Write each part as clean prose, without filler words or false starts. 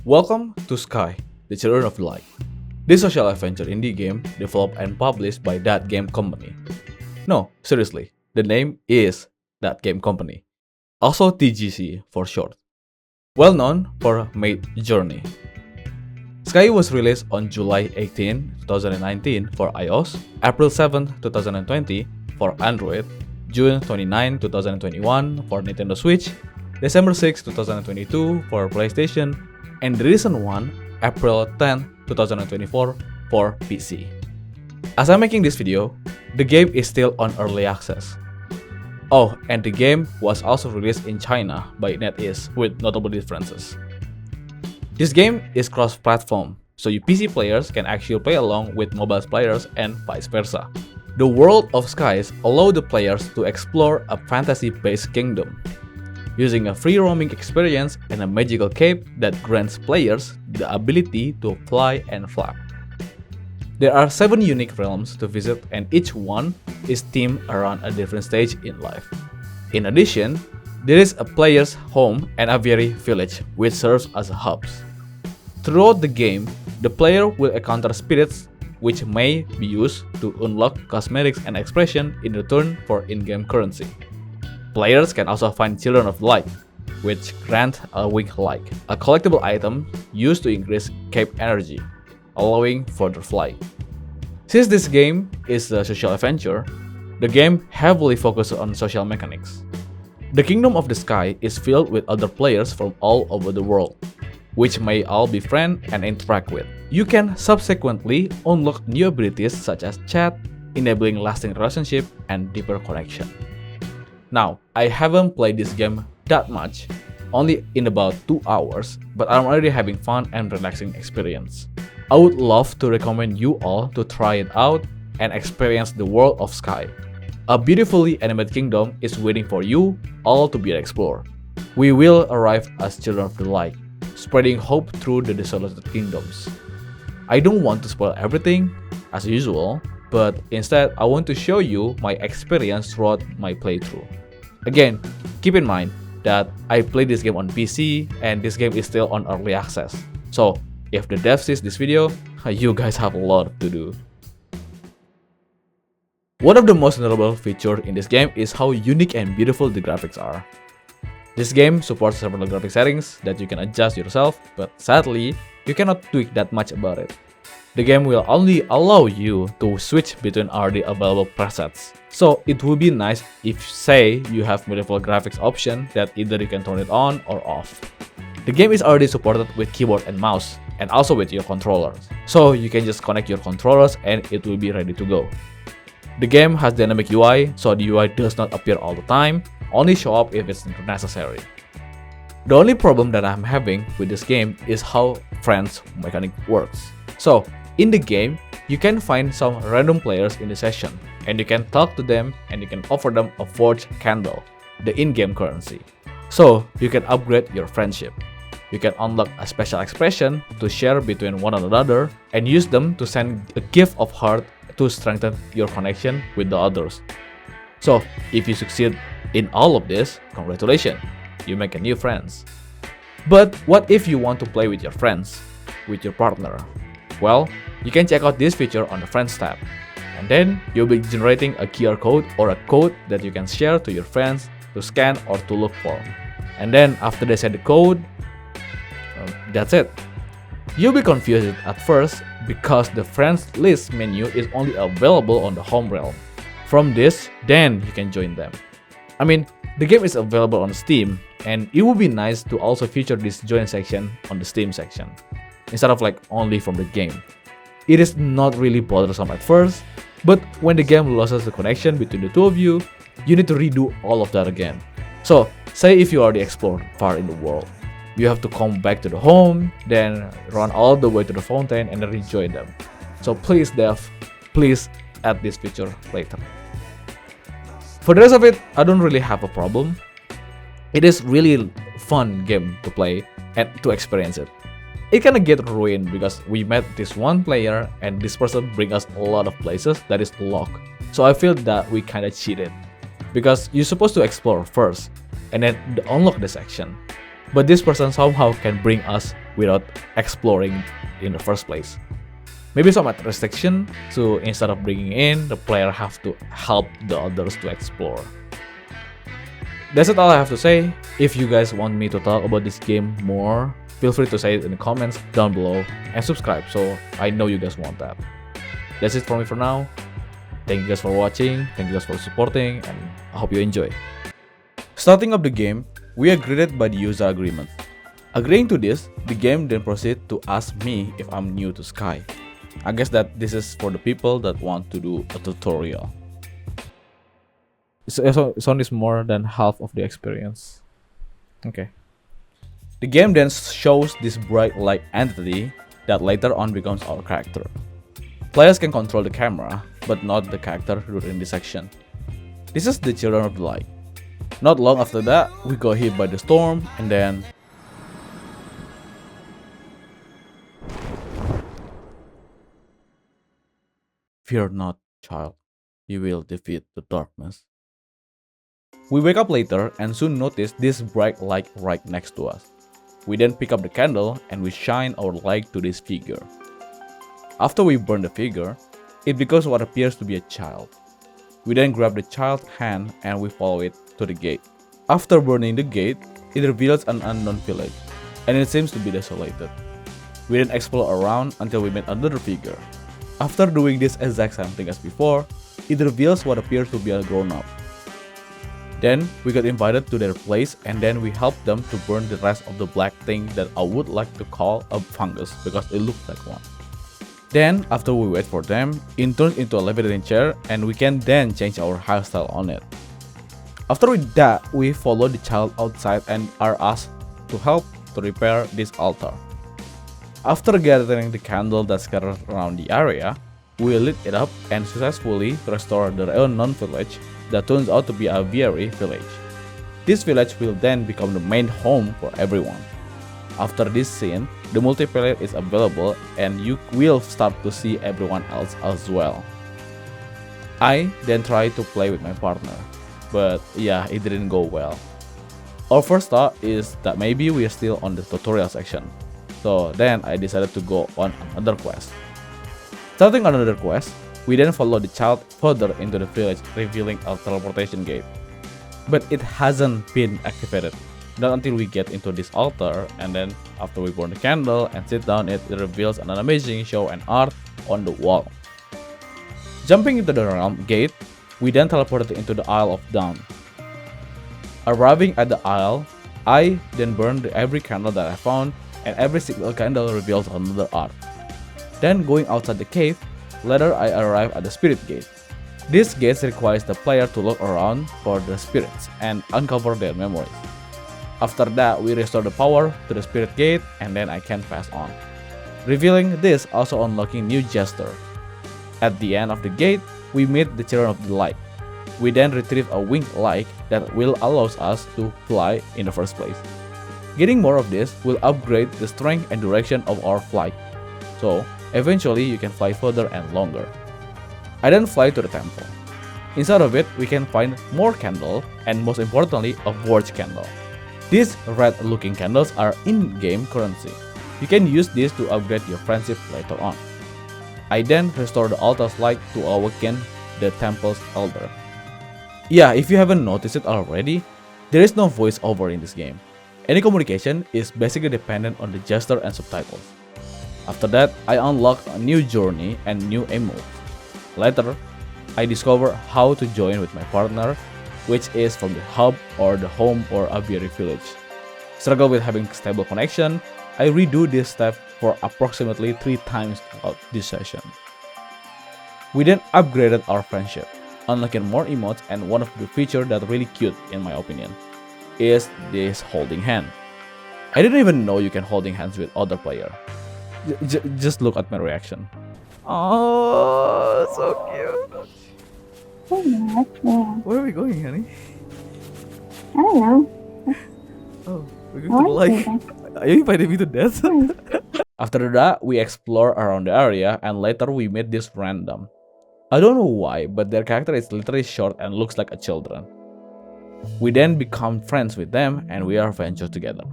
Welcome to Sky, the Children of the Light. This social adventure indie game developed and published by That Game Company. No, seriously, the name is That Game Company, also TGC for short. Well known for Made Journey. Sky was released on July 18, 2019 for iOS, April 7, 2020 for Android, June 29, 2021 for Nintendo Switch, December 6, 2022 for PlayStation, and the recent one, April 10, 2024 for PC. As I'm making this video, the game is still on early access. Oh, and the game was also released in China by NetEase with notable differences. This game is cross-platform, so you PC players can actually play along with mobile players and vice versa. The world of Skies allows the players to explore a fantasy-based kingdom, using a free-roaming experience and a magical cape that grants players the ability to fly and flap. There are 7 unique realms to visit, and each one is themed around a different stage in life. In addition, there is a player's home and aviary village, which serves as hubs. Throughout the game, the player will encounter spirits which may be used to unlock cosmetics and expression in return for in-game currency. Players can also find Children of Light, which grant a wing-like, a collectible item used to increase cape energy, allowing further flight. Since this game is a social adventure, the game heavily focuses on social mechanics. The Kingdom of the Sky is filled with other players from all over the world, which may all be friends and interact with. You can subsequently unlock new abilities such as chat, enabling lasting relationship and deeper connection. Now, I haven't played this game that much, only in about 2 hours, but I'm already having fun and relaxing experience. I would love to recommend you all to try it out and experience the world of Sky. A beautifully animated kingdom is waiting for you all to be explored. We will arrive as Children of the Light, spreading hope through the desolated kingdoms. I don't want to spoil everything, as usual, but instead I want to show you my experience throughout my playthrough. Again, keep in mind that I played this game on PC and this game is still on early access. So if the dev sees this video, you guys have a lot to do. One of the most notable features in this game is how unique and beautiful the graphics are. This game supports several graphic settings that you can adjust yourself, but sadly, you cannot tweak that much about it. The game will only allow you to switch between already available presets. So it would be nice if, say, you have multiple graphics options that either you can turn it on or off. The game is already supported with keyboard and mouse, and also with your controllers. So you can just connect your controllers and it will be ready to go. The game has dynamic UI, so the UI does not appear all the time, only show up if it's necessary. The only problem that I'm having with this game is how friends mechanic works. So, in the game, you can find some random players in the session, and you can talk to them and you can offer them a forged candle, the in-game currency. So, you can upgrade your friendship. You can unlock a special expression to share between one another and use them to send a gift of heart to strengthen your connection with the others. So, if you succeed in all of this, congratulations, you make a new friends. But what if you want to play with your friends, with your partner? Well, you can check out this feature on the Friends tab. And then you'll be generating a QR code or a code that you can share to your friends to scan or to look for. And then after they send the code, that's it. You'll be confused at first because the friends list menu is only available on the home realm. From this, then you can join them. I mean, the game is available on Steam, and it would be nice to also feature this join section on the Steam section, instead of like only from the game. It is not really bothersome at first, but when the game loses the connection between the two of you, you need to redo all of that again. So, say if you already explored far in the world, you have to come back to the home, then run all the way to the fountain and then rejoin them. So please dev, please add this feature later. For the rest of it, I don't really have a problem. It is really fun game to play and to experience it. It kinda get ruined because we met this one player and this person bring us a lot of places that is locked. So I feel that we kinda cheated. Because you're supposed to explore first and then unlock the section. But this person somehow can bring us without exploring in the first place. Maybe some restriction, so instead of bringing in, the player have to help the others to explore. That's it all I have to say. If you guys want me to talk about this game more, feel free to say it in the comments down below and subscribe so I know you guys want that. That's it for me for now. Thank you guys for watching, thank you guys for supporting, and I hope you enjoy. Starting up the game, we are greeted by the user agreement. Agreeing to this, the game then proceeds to ask me if I'm new to Sky. I guess that this is for the people that want to do a tutorial. It's only more than half of the experience. Okay. The game then shows this bright light entity that later on becomes our character. Players can control the camera, but not the character during this section. This is the Children of the Light. Not long after that, we got hit by the storm, and then fear not, child, you will defeat the darkness. We wake up later and soon notice this bright light right next to us. We then pick up the candle and we shine our light to this figure. After we burn the figure, it becomes what appears to be a child. We then grab the child's hand and we follow it to the gate. After burning the gate, it reveals an unknown village, and it seems to be desolated. We then explore around until we meet another figure. After doing this exact same thing as before, it reveals what appears to be a grown-up. Then we got invited to their place and then we help them to burn the rest of the black thing that I would like to call a fungus because it looks like one. Then after we wait for them, it turns into a levitating chair and we can then change our hairstyle on it. After that, we follow the child outside and are asked to help to repair this altar. After gathering the candle that's scattered around the area, we lit it up and successfully restore the unknown village that turns out to be a Vieri village. This village will then become the main home for everyone. After this scene, the multiplayer is available and you will start to see everyone else as well. I then tried to play with my partner, but yeah, it didn't go well. Our first thought is that maybe we are still on the tutorial section, so then I decided to go on another quest. Starting on another quest, we then follow the child further into the village, revealing a teleportation gate. But it hasn't been activated, not until we get into this altar, and then after we burn the candle and sit down, it reveals an amazing show and art on the wall. Jumping into the realm gate, we then teleported into the Isle of Dawn. Arriving at the Isle, I then burned every candle that I found, and every single candle reveals another art. Then going outside the cave, later I arrive at the spirit gate. This gate requires the player to look around for the spirits and uncover their memories. After that, we restore the power to the spirit gate and then I can pass on. Revealing this also unlocking new gesture. At the end of the gate, we meet the Children of the Light. We then retrieve a winged light that will allow us to fly in the first place. Getting more of this will upgrade the strength and duration of our flight. So, eventually you can fly further and longer. I then fly to the temple. Inside of it, we can find more candle and most importantly, a forge candle. These red looking candles are in-game currency. You can use this to upgrade your friendship later on. I then restore the altar's light to awaken the temple's elder. Yeah, if you haven't noticed it already, there is no voiceover in this game. Any communication is basically dependent on the gesture and subtitles. After that, I unlock a new journey and new emotes. Later, I discover how to join with my partner, which is from the hub or the home or Aviary village. Struggle with having stable connection, I redo this step for approximately 3 times throughout this session. We then upgraded our friendship, unlocking more emotes, and one of the features that really cute in my opinion is this holding hand. I didn't even know you can holding hands with other player. Just look at my reaction. Oh, so cute. So nice, yeah. Where are we going, honey? I don't know. Oh, we're going to like. Are you inviting me to dance? After that, we explore around the area and later we meet this random. I don't know why, but their character is literally short and looks like a children. We then become friends with them and we are venture together.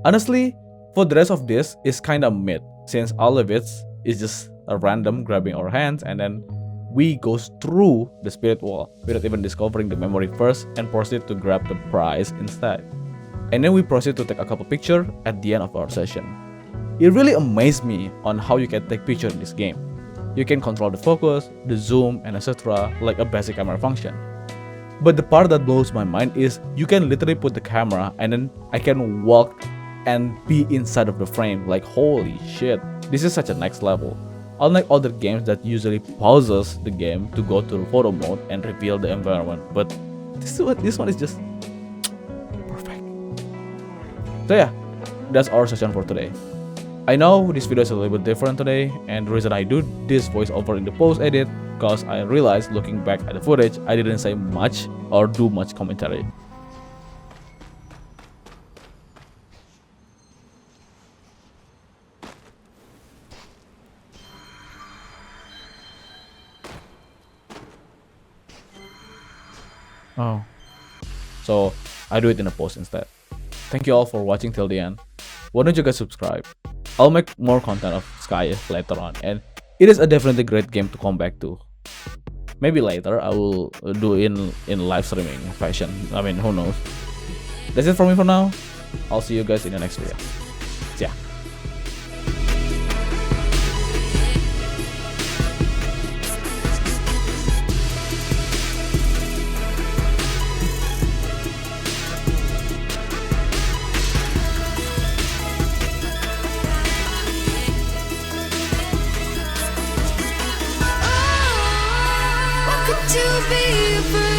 Honestly, For the rest of this, it's kinda mid, since all of it is just a random grabbing our hands and then we goes through the spirit wall without even discovering the memory first and proceed to grab the prize instead. And then we proceed to take a couple pictures at the end of our session. It really amazed me on how you can take pictures in this game. You can control the focus, the zoom, and etc. like a basic camera function. But the part that blows my mind is you can literally put the camera and then I can walk and be inside of the frame. Like holy shit, this is such a next level. Unlike other games that usually pauses the game to go to photo mode and reveal the environment, but this one is just perfect. So yeah, that's our session for today. I know this video is a little bit different today, and the reason I do this voiceover in the post edit because I realized looking back at the footage I didn't say much or do much commentary. Oh, so I do it in a post instead. Thank you all for watching till the end. Why don't you guys subscribe? I'll make more content of Sky later on, and it is a definitely great game to come back to. Maybe later I will do in live streaming fashion. I mean, who knows? That's it for me for now. I'll see you guys in the next video. See ya. To be a